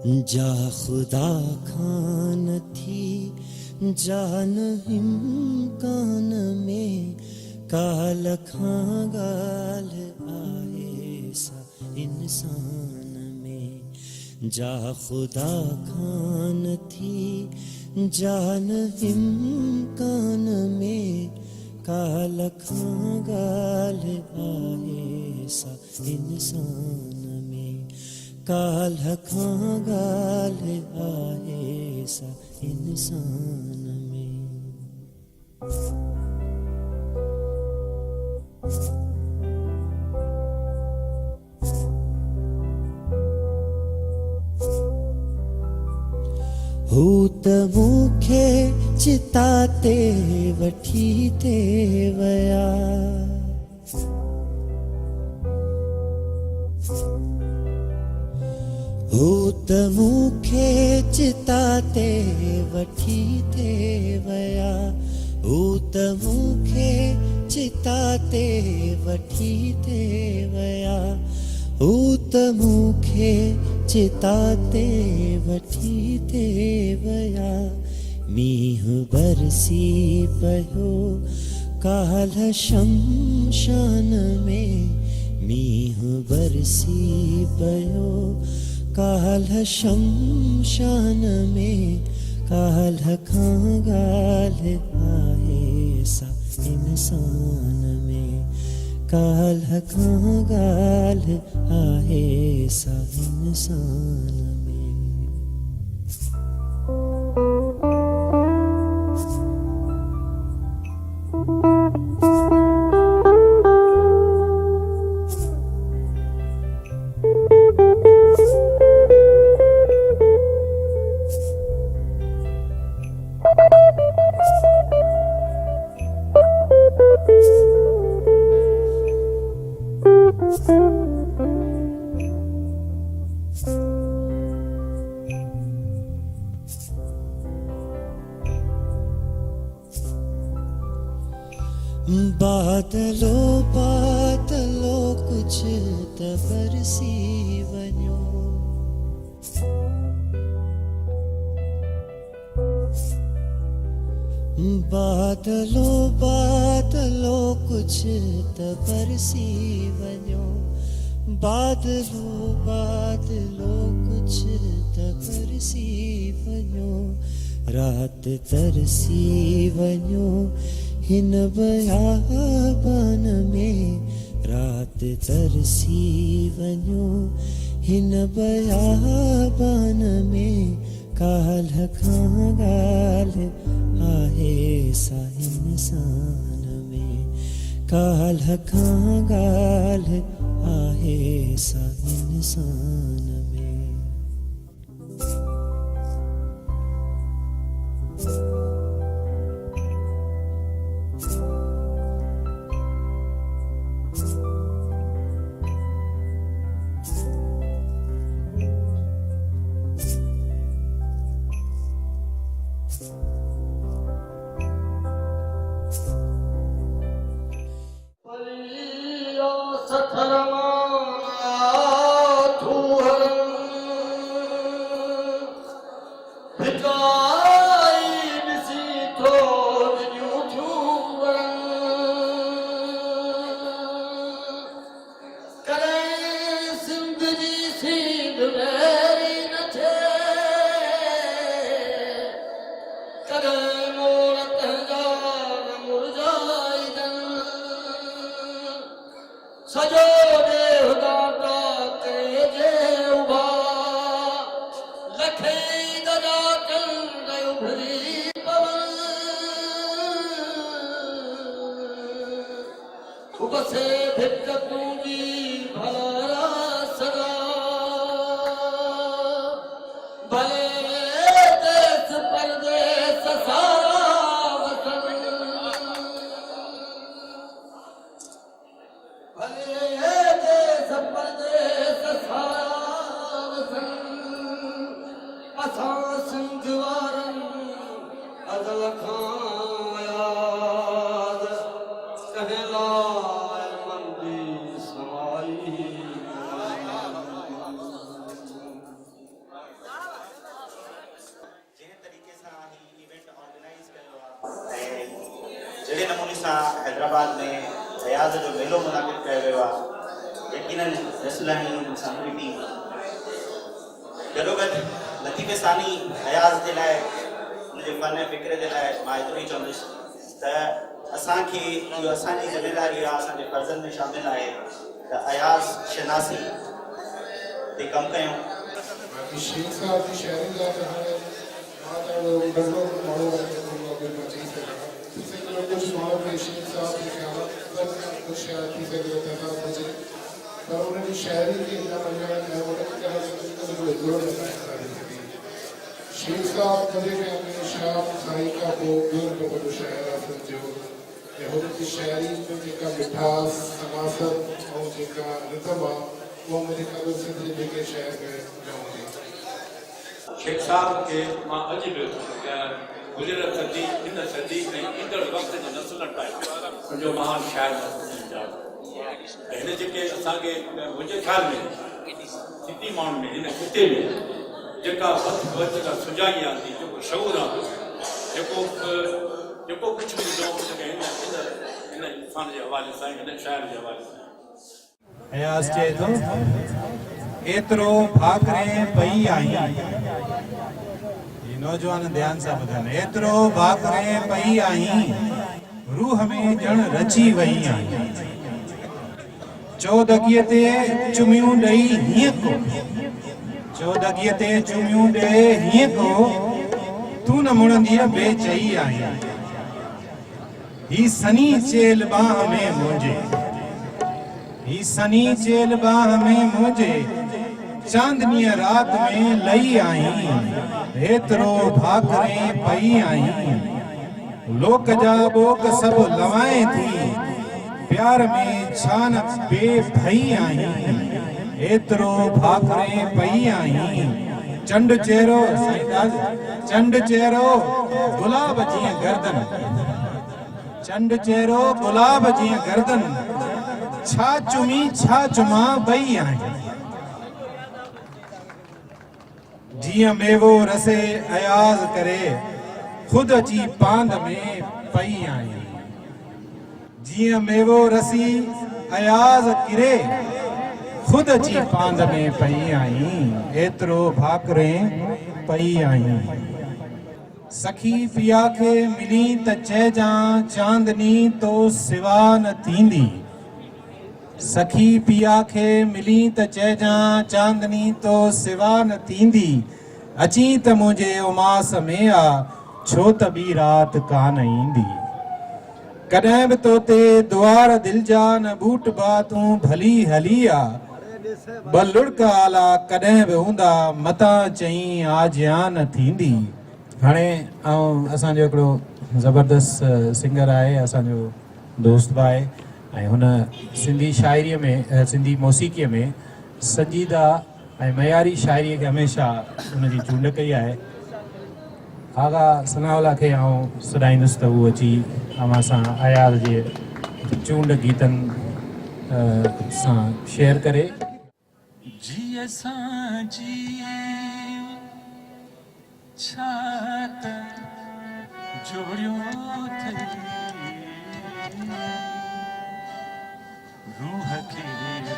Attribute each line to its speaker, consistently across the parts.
Speaker 1: जा खुदा खान थी जान इम्कान में काल खां गाल आए सा इंसान में। जा खुदा खान थी जान इम्कान में काल खां गाल आए सा इंसान में। काल खां गाल आए सा इंसान में। हूत मूंखे चिताते वठी ते वया। हूत मूंखे चिताते वठी ते वया। हूत मूंखे चिताते वठी ते वया। हूत मूंखे चिताते वठी ते वया। मींहुं बरसी पियो काल शमशान में। मींहुं बरसी पियो काल शमशान में। काल खां गाल आए सा इंसान में। काल खां गाल आए सा इंसान में। बादलो बादलो कुछ त बरसी वञो। बादलो बादलो कुछ त बरसी वञो। बादलो बादलो कुछ त बरसी वञो। रात तरसी वञो हिन बयाबान में। रात तरसी वञो हिन बयाबान में। काल खां गाल आहे सा इंसान में। काल खां गाल आहे सा इंसान में।
Speaker 2: सजो देवदाता करे जे उभा लखे गजा चंद उभरी पवन उबसे भिट पूंजी भला सदा भले देश परदेश सारा वतन भले देश परदेश सारा वतन असां सिंध वारनि अदल खां याद कहिं लाइ मंदी समाई
Speaker 3: जहिड़े नमूने सां हैदराबाद में अयाज़ जो मेलो मुनाक़िद कयो वियो आहे, यकीनन इस्लामी इंसानियती गॾोगॾु लतीफ़े सानी अयाज़ जे लाइ हुनजे फ़न फ़िक्र जे लाइ मां एतिरो ई चवंदुसि त असांखे इहो असांजी ज़िमेदारी आहे, असांजे फ़र्ज़नि में शामिल आहे त अयाज़ शनासी ते कमु कयूं।
Speaker 4: शेख साहब की शायरी का गज़लों माण्हू चई सघां कुछ माण्हू खे शेख साहब के ख़्यालात कुछ शायद थी सघे तज़ाद हुजे, पर उन्हनि जी शायरी खे हिन मञण ऐं उन्हनि तरह शेख साहब कॾहिं बि हमेशह साईं खां पोइ ॿियो न वॾो शाइर आहे सम्झो ऐं हुन जी शायरी में जेका मिठास समासत ऐं जेका रिदम आहे उहा मुंहिंजे ख़्याल सिंध जे जेके शहर में न हूंदी।
Speaker 5: शेख साहब के मां अॼु बि गुज़िरियल सदी हिन सदी ऐं ईंदड़ वक़्त जे नसुलनि ताईं मुंहिंजो महान शाइर हिन जेके असांखे मुंहिंजे ख़्याल में सिंधी माण्हुनि में हिन खिते में जेका वधि जेका सुजाॻी आंदी, जेको शऊर आंदो, जेको कुझु बि ॾिनो हिन इंसान जे हवाले सां, हिन शाइर जे हवाले सां।
Speaker 6: अयाज़ चए थो एतिरो भाकरे पई आई, नौजवान ध्यान सां ॿुधनि, एतिरो भाकरे पई आई रूह में ॼण रची वई आई, चौदगीअ ते चुमियूं ॾेई हीअं को, चौदगीअ ते चुमियूं ॾे हीअं को तूं न मुड़ंदीअ बेचई आई, ही सनी चेल बाह में मुंहिंजे, ही सनी चेल बाह में मुंहिंजे चांदनी रात में लई आई, एतिरो भाकरे पई आई लोक जा बोक सब लवाए थी प्यार में छान बेभई आई, एतिरो भाकरे पई आई चंड चेहरो चंड चेहरो गुलाब जीअं गर्दन, चंड चेहरो गुलाब जीअं गर्दन छा चुमी छा चुमा बई आई, जिया मेवो रसे अयाज़ करे खुद अची पांद में पई आई, जिया मेवो रसी अयाज़ किरे खुद अची पांद में पई आई, एतिरो भाकरे पई आई। सखी पिया खे मिली त चइजां चांदनी तो सिवा न थींदी, सखी पिया खे मिली त चइजां चांदनी तो सिवा न थींदी, अची त मुंहिंजे उमास में आ छो त ॿी रात कान ईंदी, कॾहिं बि तोते द्वार दिलि जा न बूट बा तूं भली हली आ, ॿ लुड़क आला कॾहिं बि हूंदा मतां चई आजियां न थींदी। हाणे असांजो हिकिड़ो ज़बरदस्त सिंगर आहे, असांजो दोस्त बि आहे ऐं हुन सिंधी शाइरीअ में सिंधी मौसीक़ीअ में संजीदा ऐं मयारी शाइरीअ खे हमेशह हुनजी चूंड कई आहे। आगा सनाउल्ला खे आउं सॾाईंदुसि त उहो अची अव्हां सां अयाज़ जे चूंड गीतनि सां शेयर करे।
Speaker 7: जी असांजी छात जोड़ियो अथई रूह खे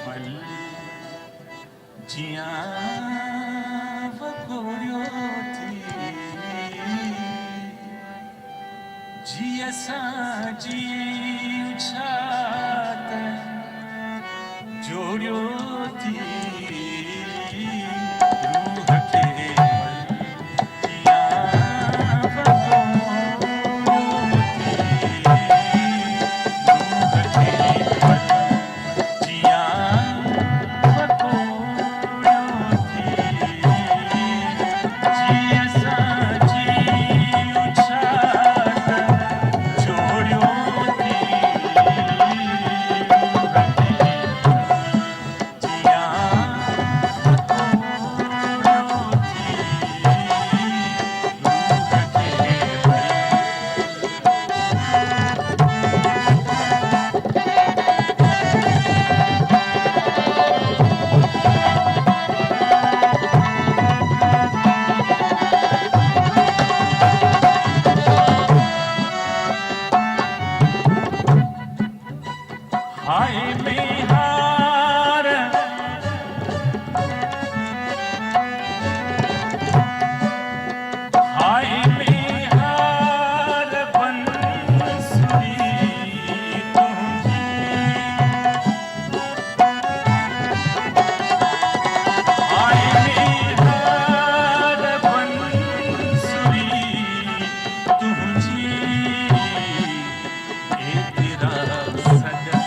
Speaker 7: बल जियां वकोड़ियो थी, जी असांजी छात जोड़ियो थी रूह खे हाय बिहार हाय बिहार बंसुरी तुझी हाय बिहार बंसुरी तुझी ए तेरा सजन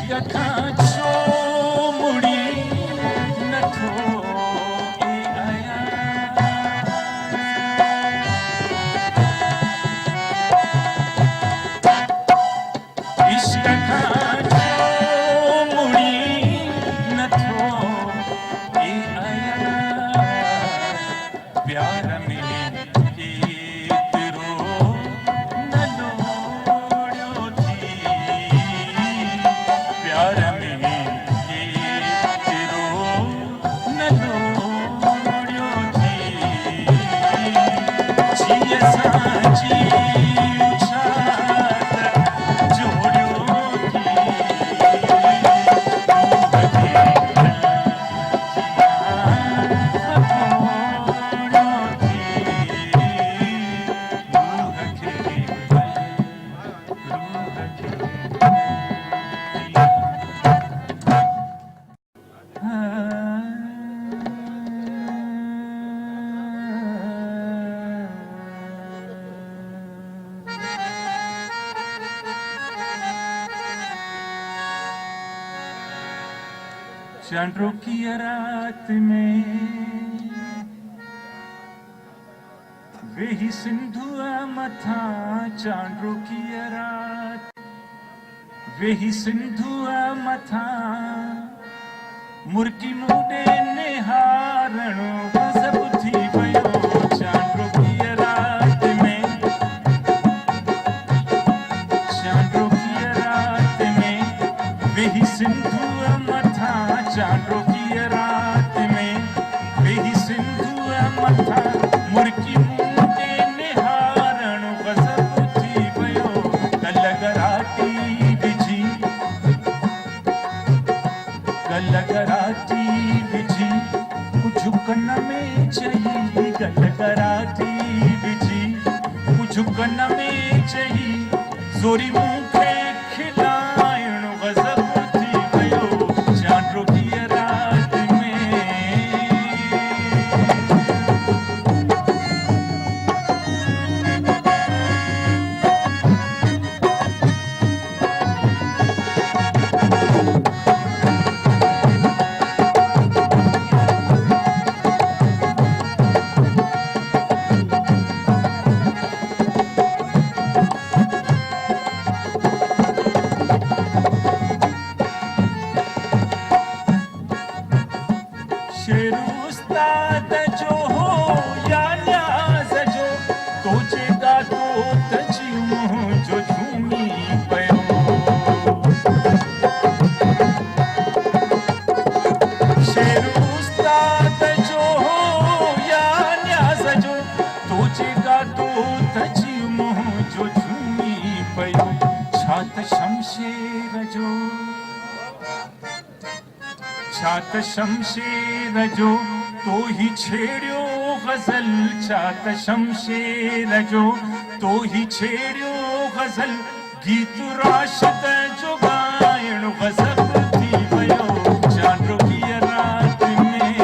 Speaker 7: इश्क खां छो मुड़ी नथो ए आया इश्क खां छो मुड़ी नथो ए आया प्यार में केतिरो न लोड़ियो थी प्यार में केतिरो न लोड़ियो थी जीअ सां जी उछात जोड़ियो थी चांदों की रात में वेही सिंधुआ मथा चांदों की रात वेही सिंधुआ मथा मुर्की मुंडे निहारणो गज़ब थी वियो चांदों की रात में चांदों की रात में वेही सिंधुआ मथा चांदों की रात में वेही सिंधुआ मथा मुर्की मुंडे निहारणो गज़ब थी वियो कलगराटी विझी गलगराटी विझी कुझु कन में चई गलगराटी विझी कुझु कन में चई ज़ोरी मूंखे खिलाइणो गज़ब थी वियो चांदों की रात में शेर उस्ताद जो हो या न्याज़ जो तोचे गातो तजी मुंह जो झूमी पयो शेर उस्ताद जो हो या न्याज़ जो तोचे गातो तजी मुंह जो झूमी पयो छात शमशेर जो छात शमशेर जो तो ही छेड़ियो गज़ल छात शमशेर जो तो ही छेड़ियो गज़ल गीत राशिद जो गाइणो गज़ब थी वियो चांदों की रात में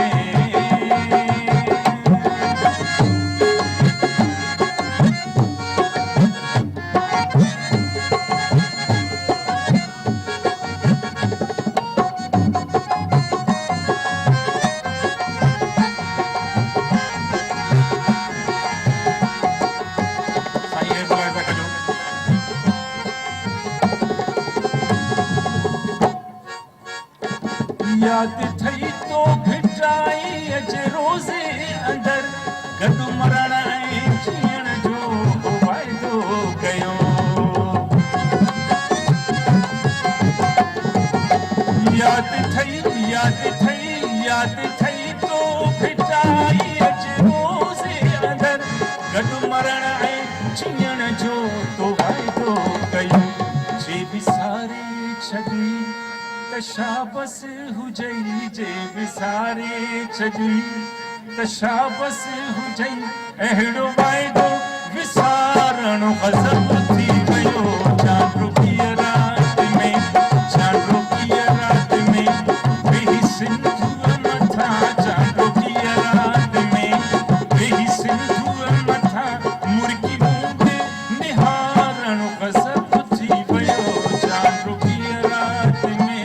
Speaker 7: याद थई तो भिटाई अज रोज़े अंदर गॾु मरण ऐं जीअण जो वाइदो कयो याद थई तो भिटाई अज रोज़े अंदर गॾु मरण ऐं जीअण जो तो वाइदो कयो जे विसारे छॾी शाबस हुजई जे विसारे छॾी त शाबस हुजई अहिड़ो वाइदो विसारणो गज़ब थी वियो चांदों की रात में चांदों की रात में वेही सिंधुआ मथा चांदों की रात में वेही सिंधुआ मथा मुर्की मुंडे निहारणो गज़ब थी वियो चांदों की रात में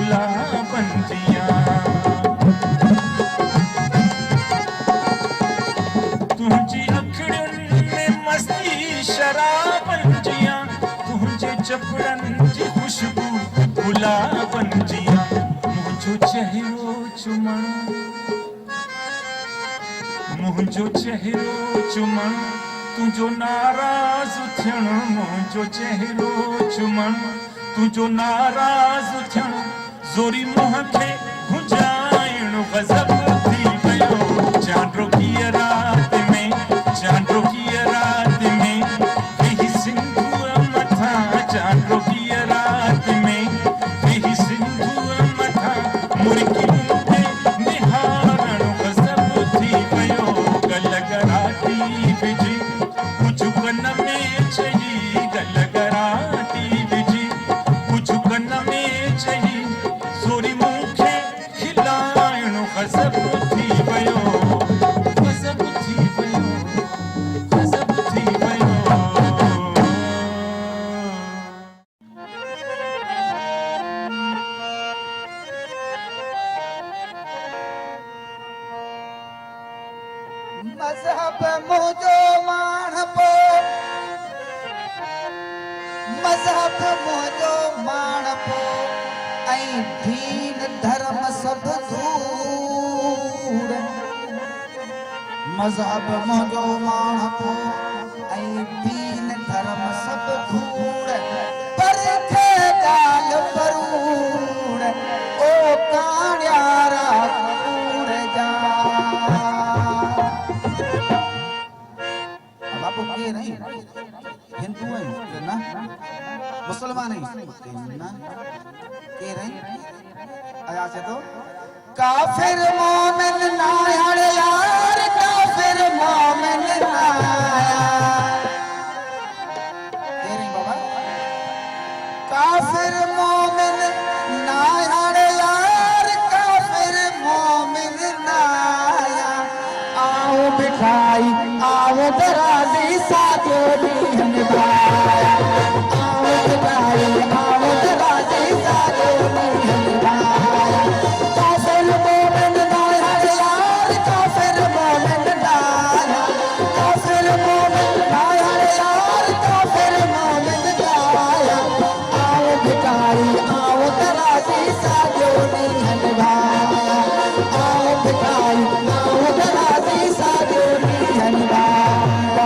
Speaker 7: गुलाबन जिया तुझी अखड़ियुनि में मस्ती शराबन जिया तुझे चपड़न जी खुशबू गुलाबन जिया मुझो चेहरो चुमण मुझो चेहरो चुमण तुझो नाराज थियण मुझो चेहरो चुमण तुझो नाराज थियण ज़ोरी मुंह खे गुंजाइण गज़ब थी वियो चांड्रो की रात में चांड्रो की रात में वेही सिंधुअ मथां चांड्रो की रात में वेही सिंधुअ मथां मुर्गी मुंखे निहारण गज़ब थी वियो गल कराटी विझी कुझु कन में चई गल कराटी विझी कुझु कन में चई ज़ोरी मुंखे खिलाइण गज़ब थी वियो गज़ब थी वियो गज़ब थी वियो
Speaker 2: मज़हब मुंहिंजो माणपो मज़हब मुंहिंजो माणपो ऐं दीन धर्म सभु दूर मज़हब मुंहिंजो माणपो ऐं दीन धर्म सभु दूर पर थे ॻाल्हि ज़रूर ओ काणियारा कूड़ जा बापू के नहीं हिंदू है ना मुसलमान है ना के नहीं आया से तो काफिर मोमिन ना यार यार काफिर मोमिन ना के नहीं बाबा काफिर मोमिन ना यार यार काफिर मोमिन ना आओ बिठाई आओ दराजी साथो दीन भाया आओ बिठाई आओ दराजी साथो दीन भाया काफिर मोमिन ना यार काफिर मोमिन ना काफिर मोमिन ना यार काफिर मोमिन ना आओ बिठाई आओ दराजी साथो दीन भाया आओ बिठाई आओ दराजी साथो दीन भाया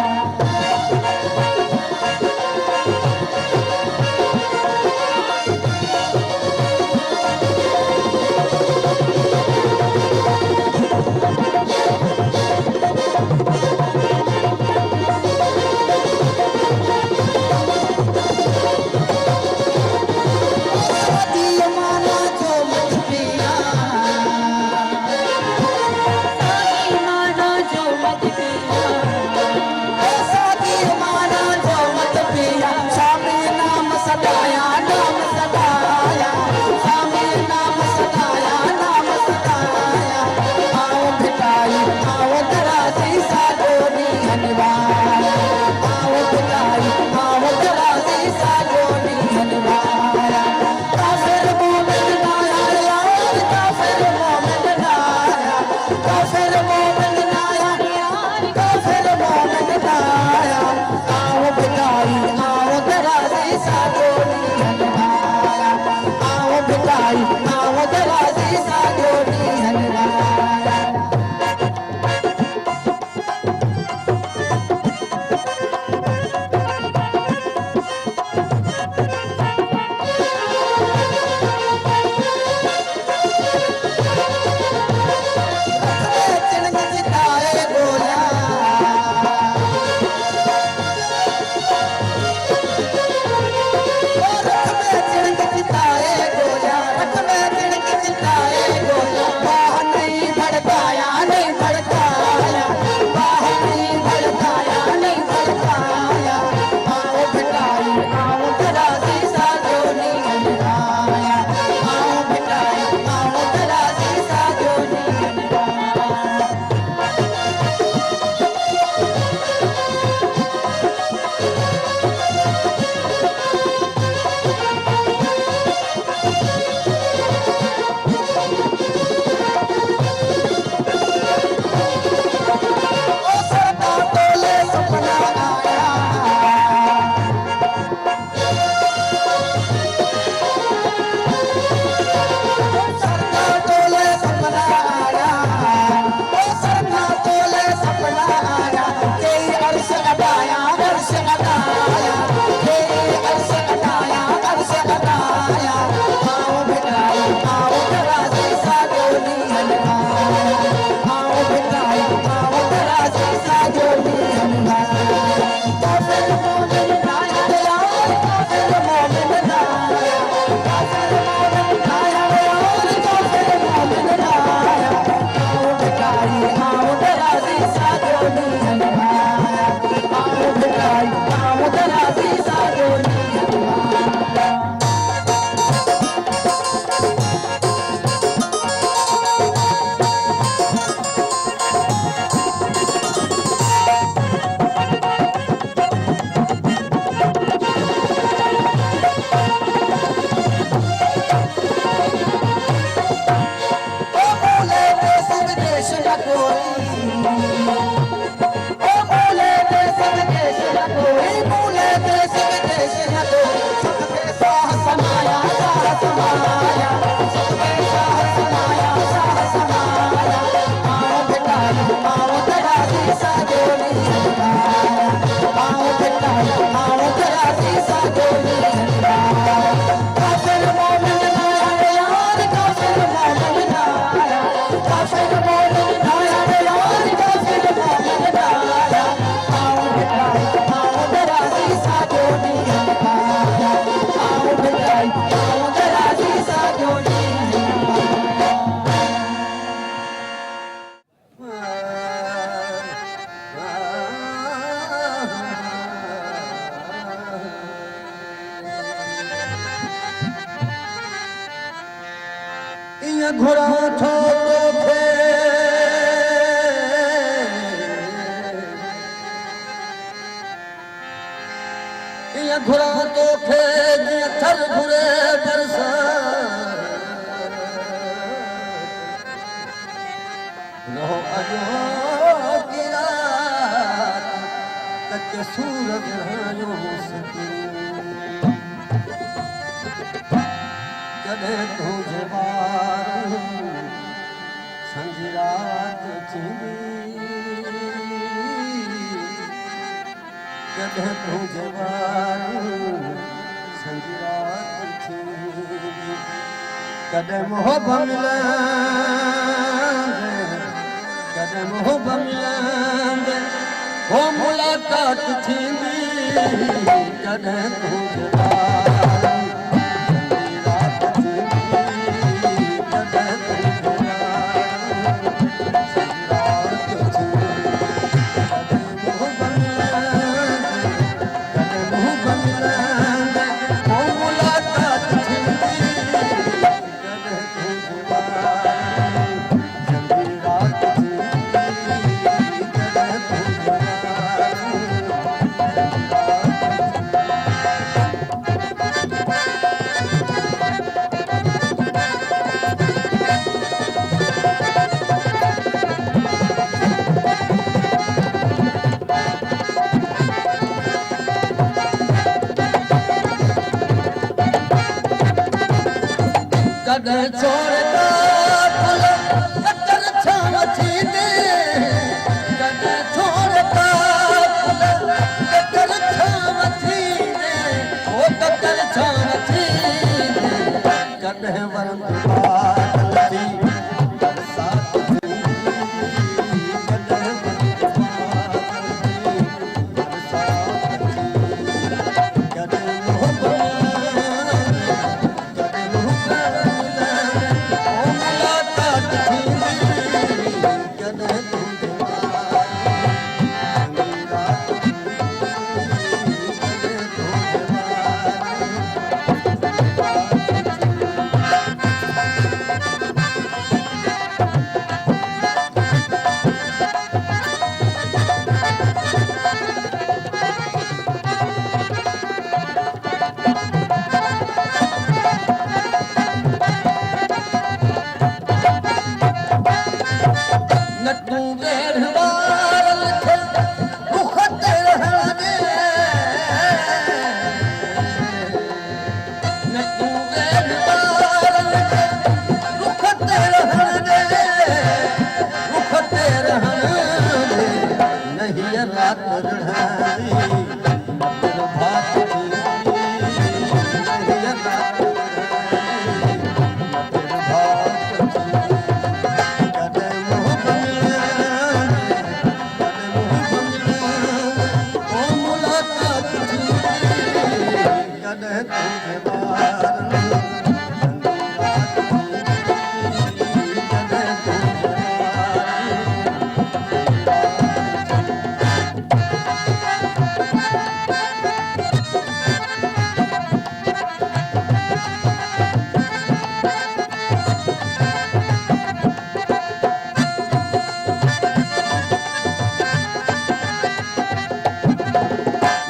Speaker 1: ईअं घुरां थो तोखे ईअं घुरां तोखे जीअं थर घुरे बरसात रहो अॼु की रात कच सूरज हयो कॾहिं तुंहिंजे ॿार संजी राति थींदी कॾहिं तुंहिंजे ॿार संजी राति थींदी कॾहिं मोहबत मिलंदे कॾहिं मोहबत मिलंदे हो मुलाक़ात थींदी कॾहिं तुंहिंजे ॿार कॾहिं छोड़दा फुल कतर छांव थींदे कॾहिं छोड़दा फुल कतर छांव थींदे ओ कतर छांव थींदे कॾहिं वरंद बादल बरसात थींदी कॾहिं वरंद बादल बरसात थींदी कॾहिं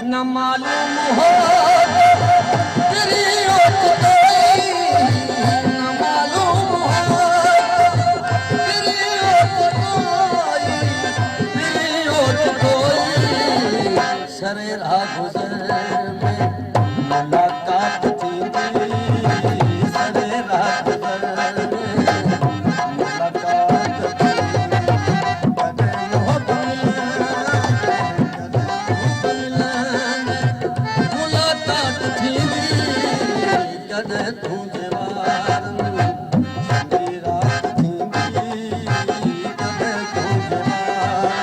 Speaker 1: न मालूम हो तेरी ओट कोई न मालूम हो तेरी ओट कोई सरे राह गुजर में मुलाकात थींदी सरे राह गुजर में मुलाकात थींदी कॾहिं मोहबत मुलाकात थींदी कॾहिं तुंहिंजे ॿार संजी राति थींदी कॾहिं तुंहिंजे ॿार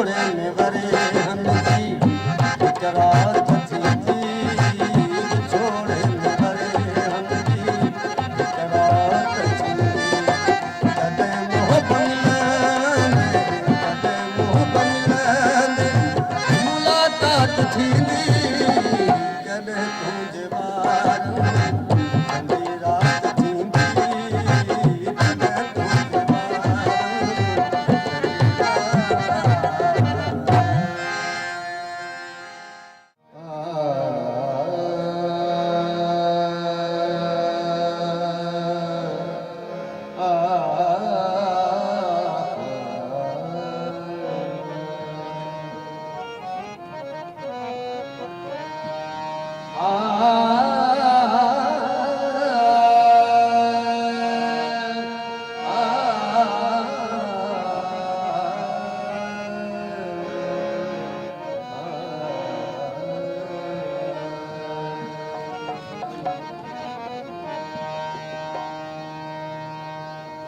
Speaker 1: विछोड़े में वरे हनजी हिक रात थी विछोड़े में वरे हनजी हिक रात थी कॾहिं मोह बनिलंदे मुलाक़ात थींदी कॾहिं तुंहिंजे वार संजी रात थींदी कॾहिं तुंहिंजे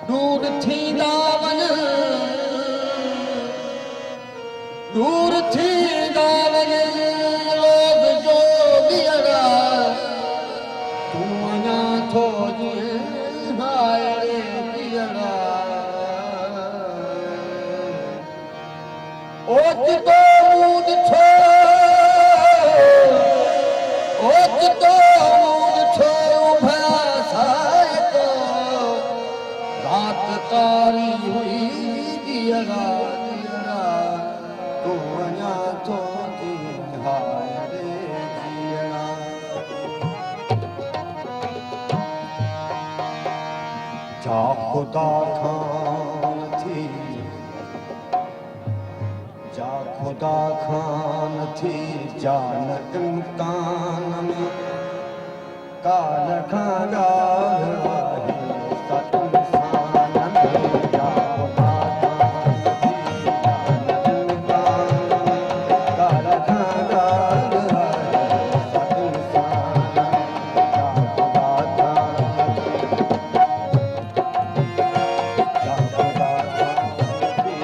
Speaker 1: दूर थींदा वञ दूर थींदा वञ लोग जो ॿीहरा तूं अञा थो जीअं हायरे ॿीहरा ओचितो मूं ॾिठो ओचितो मूं ॾिठो उभया साहितो रात तारी हुई दियरा दियरा तूं अञा थो थी हाय रे दियरा जा खुदा खान थी जा खुदा खान थी जान इम्कान में काल खां ॻाल्हि आहे सत इंसान में जा खुदा खान थी जान इम्कान में काल खां ॻाल्हि आहे सत इंसान में जा खुदा खान जा खुदा खान थी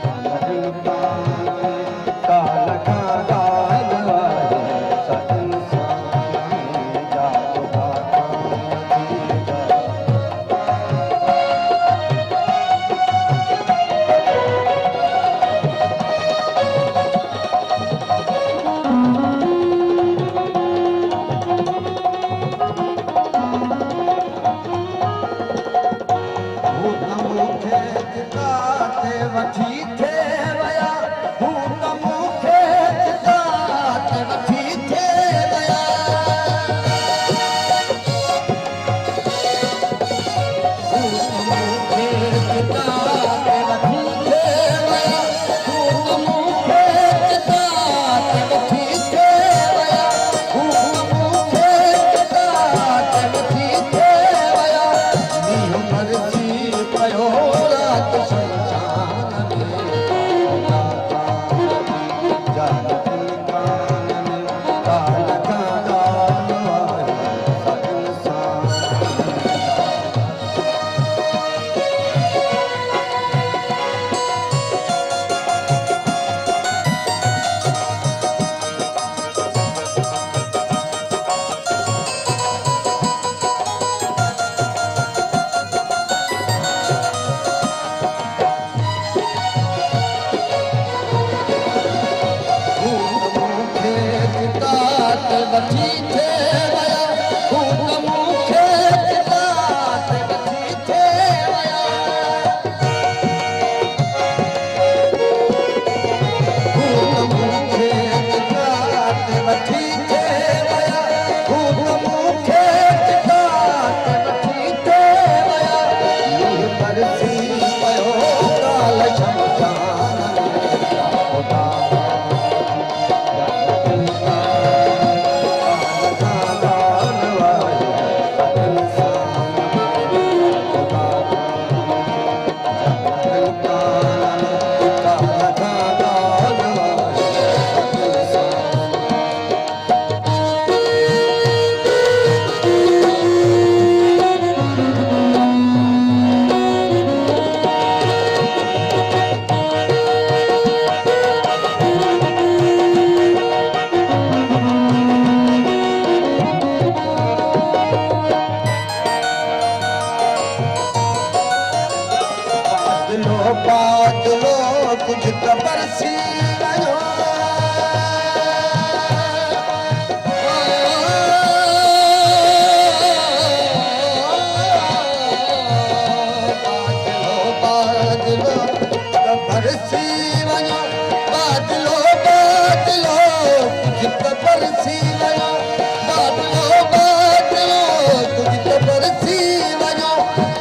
Speaker 1: जान इम्कान में काल खां ॻाल्हि आहे सत इंसान में जा खुदा खान थी जा भूत मूंखे किताते वठी थे वया भूत मूंखे किताते वठी थे वया भूत मूंखे किताते वठी थे वया भूत मूंखे किताते वठी थे वया भूत मूंखे किताते वठी थे वया मींहुं मरजी पयो रात शमशान में जान इम्कान में काल खां ॻाल्हि आहे सत इंसान में भूत मूंखे किताते वठी थे वया भूत मूंखे किताते वठी थे वया भूत मूंखे किताते वठी थे वया भूत मूंखे किताते वठी थे वया मींहुं बरसी पयो काल शमशान में जा खुदा जान इम्कान में काल त बरसी वञो बाटलो बाटलो तुझ त बरसी वञो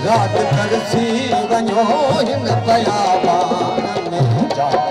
Speaker 1: रात तरसी वञो हिन बयाबान में जाओ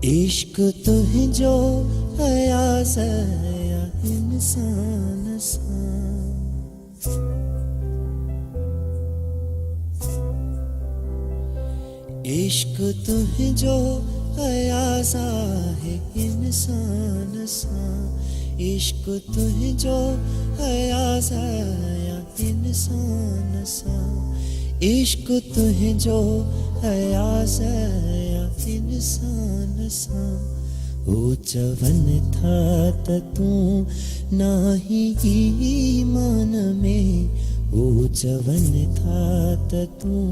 Speaker 8: इश्क तुझो अयाज़ या इंसान सां इश्क तुझो अयाज़ है इंसान सां इश्क तुझो अयाज़ या इंसान सां इश्क तुझो अयाज़ या इंसान सां ओ चवन था त तूं नाही ईमान में ओ चवन था त तूं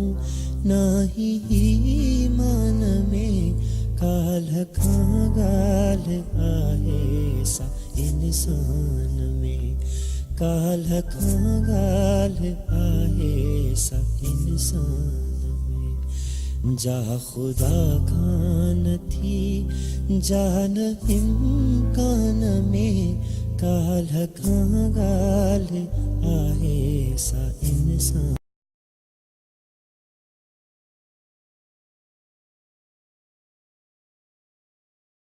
Speaker 8: नाही ईमान में काल खां ॻाल्हि आहे सा इंसान में काल खां ॻाल्हि आहे सा इंसान में जा ख़ुदा खान थी जान इम्कान में काल खां ॻाल्हि आहे सा इंसान